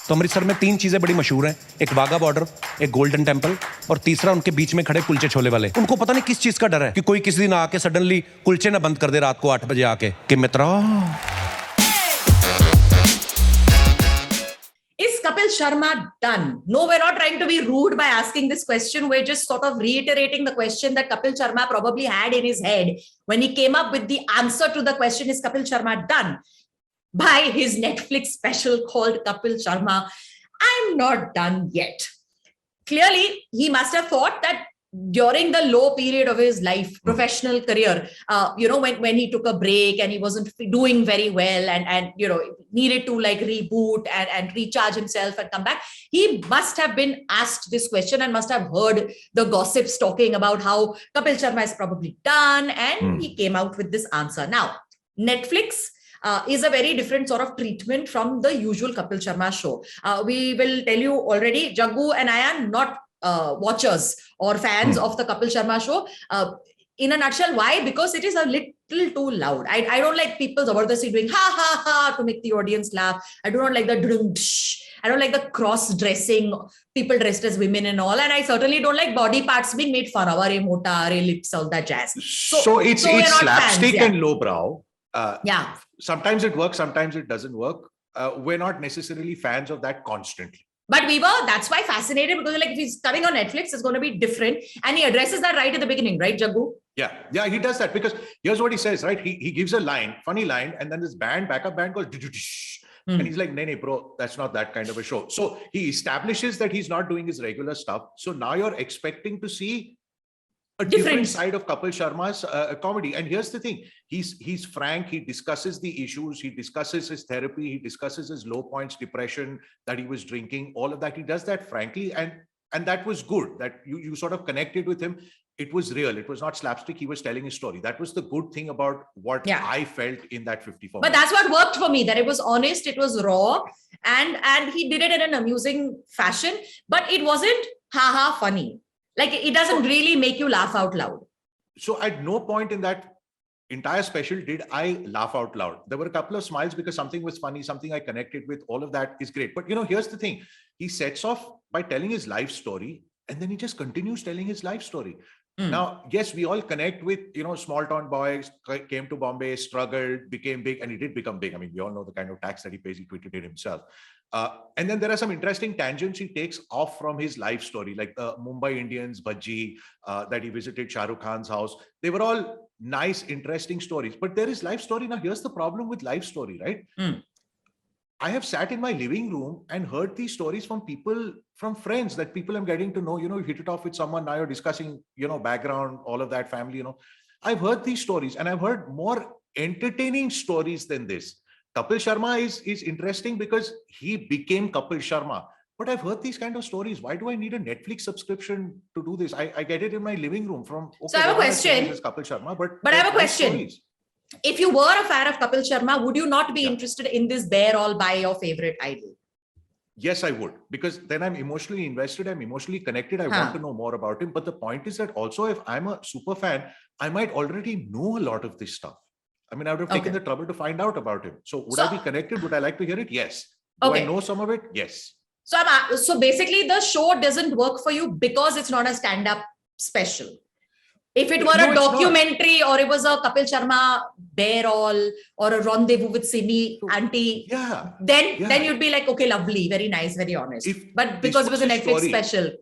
तो अमृतसर में 3 चीजें बड़ी मशहूर हैं, एक वाघा बॉर्डर, एक गोल्डन टेम्पल और तीसरा उनके बीच में खड़े कुलचे छोले वाले। उनको पता नहीं किस चीज का डर है कि कोई किसी दिन आके सडनली कुलचे ना बंद कर दे रात को 8 बजे आके कि मित्रा। Is Kapil Sharma done? No, we're not trying to be rude by asking this question. We're just sort of reiterating the question that Kapil Sharma probably had in his head when he came up with the answer to the question, is Kapil Sharma done? By his Netflix special called Kapil Sharma, I'm not done yet. Clearly, he must have thought that during the low period of his life, professional career, when he took a break and he wasn't doing very well and needed to like reboot and recharge himself and come back, he must have been asked this question and must have heard the gossips talking about how Kapil Sharma is probably done, and he came out with this answer. Now, Netflix is a very different sort of treatment from the usual Kapil Sharma show. We will tell you already, Jaggu and I are not watchers or fans of the Kapil Sharma show. In a nutshell, why? Because it is a little too loud. I don't like people zabardasti doing ha ha ha to make the audience laugh. I do not like the dsh. I don't like the cross-dressing, people dressed as women and all. And I certainly don't like body parts being made fun of. Are mota, are lips, all that jazz. So it's slapstick and lowbrow. Yeah. Sometimes it works, sometimes it doesn't work. We're not necessarily fans of that constantly. But we were, that's why fascinated, because like if he's coming on Netflix, it's going to be different. And he addresses that right at the beginning, right, Jaggu? Yeah, he does that because here's what he says, right? He gives a line, funny line, and then this backup band goes, and he's like, nee, bro, that's not that kind of a show. So he establishes that he's not doing his regular stuff. So now you're expecting to see a different side of Kapil Sharma's comedy. And here's the thing, he's frank, he discusses the issues, he discusses his therapy, he discusses his low points, depression, that he was drinking, all of that. He does that frankly, and that was good, that you sort of connected with him. It was real, it was not slapstick, he was telling his story. That was the good thing about what I felt in that 54 But minutes. that's what worked for me, that it was honest, it was raw, and he did it in an amusing fashion, but it wasn't ha funny. Like, it doesn't really make you laugh out loud. So at no point in that entire special did I laugh out loud. There were a couple of smiles because something was funny, something I connected with. All of that is great. But here's the thing. He sets off by telling his life story, and then he just continues telling his life story. Now, yes, we all connect with, small town boys, came to Bombay, struggled, became big, and he did become big. I mean, we all know the kind of tax that he pays. He tweeted it himself. And then there are some interesting tangents he takes off from his life story, like the Mumbai Indians, Bhaji, that he visited Shah Rukh Khan's house. They were all nice, interesting stories. But there is life story. Now, here's the problem with life story, right? I have sat in my living room and heard these stories from people, from friends, that people I'm getting to know, you hit it off with someone, now you're discussing, background, all of that, family, I've heard these stories, and I've heard more entertaining stories than this. Kapil Sharma is interesting because he became Kapil Sharma. But I've heard these kind of stories. Why do I need a Netflix subscription to do this? I get it in my living room from... Okay, so I have a question. Kapil Sharma, but I have a question. Stories. If you were a fan of Kapil Sharma, would you not be interested in this bear all by your favorite idol? Yes, I would. Because then I'm emotionally invested. I'm emotionally connected. I want to know more about him. But the point is that also if I'm a super fan, I might already know a lot of this stuff. I mean, I would have taken the trouble to find out about him. So would I be connected? Would I like to hear it? Yes. Do I know some of it? Yes. So basically the show doesn't work for you because it's not a stand-up special. If it were a documentary or it was a Kapil Sharma bear all or a rendezvous with Simi auntie, then you'd be like, okay, lovely, very nice, very honest. But because it was a Netflix special.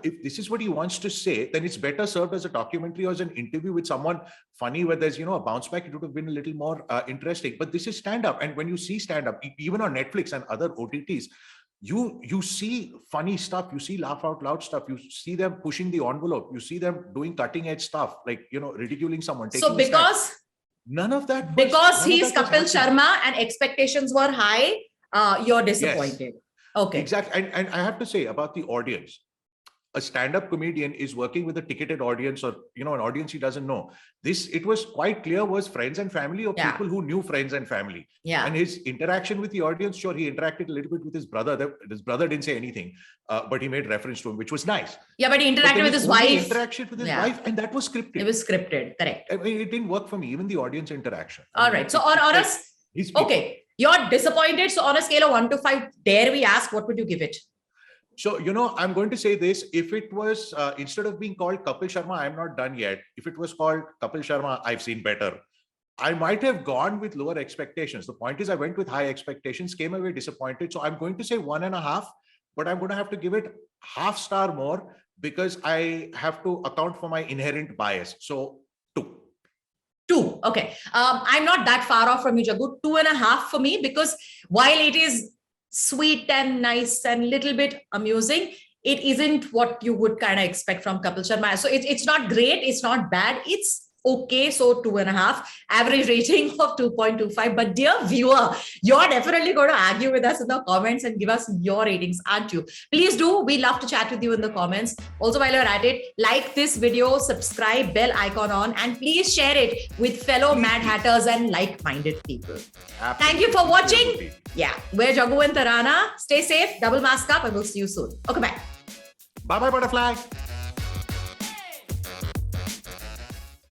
If this is what he wants to say, then it's better served as a documentary or as an interview with someone funny where there's, a bounce back. It would have been a little more interesting. But this is stand-up. And when you see stand-up, even on Netflix and other OTTs, you see funny stuff, you see laugh out loud stuff, you see them pushing the envelope, you see them doing cutting edge stuff, like, ridiculing someone. So because none of that, because he's Kapil Sharma and expectations were high, you're disappointed. Yes. Okay. Exactly. And I have to say about the audience, a stand-up comedian is working with a ticketed audience or, an audience he doesn't know. This, it was quite clear, was friends and family or people who knew friends and family. And his interaction with the audience, sure, he interacted a little bit with his brother. His brother didn't say anything, but he made reference to him, which was nice. Yeah, but he interacted with his wife. Interaction with his wife, and that was scripted. It was scripted, correct. I mean, it didn't work for me, even the audience interaction. All right. So, or us, okay. You're disappointed. So on a scale of 1 to 5, dare we ask, what would you give it? So, I'm going to say this. If it was, instead of being called Kapil Sharma, I'm not done yet. If it was called Kapil Sharma, I've seen better. I might have gone with lower expectations. The point is I went with high expectations, came away disappointed. So I'm going to say 1.5, but I'm going to have to give it half star more because I have to account for my inherent bias. So 2. 2. Okay. I'm not that far off from you, Jaggu. 2.5 for me, because while it is sweet and nice and little bit amusing, it isn't what you would kind of expect from Kapil Sharma. So it's not great. It's not bad. It's okay. So 2.5, average rating of 2.25. But dear viewer, you're definitely going to argue with us in the comments and give us your ratings, aren't you? Please do. We love to chat with you in the comments. Also, while you're at it, like this video, subscribe, bell icon on, and please share it with fellow Mad Hatters and like-minded people. Absolutely. Thank you for watching. Yeah, we're Jaggu and Tarana. Stay safe, double mask up, and we'll see you soon. Okay, bye. Bye-bye, butterfly.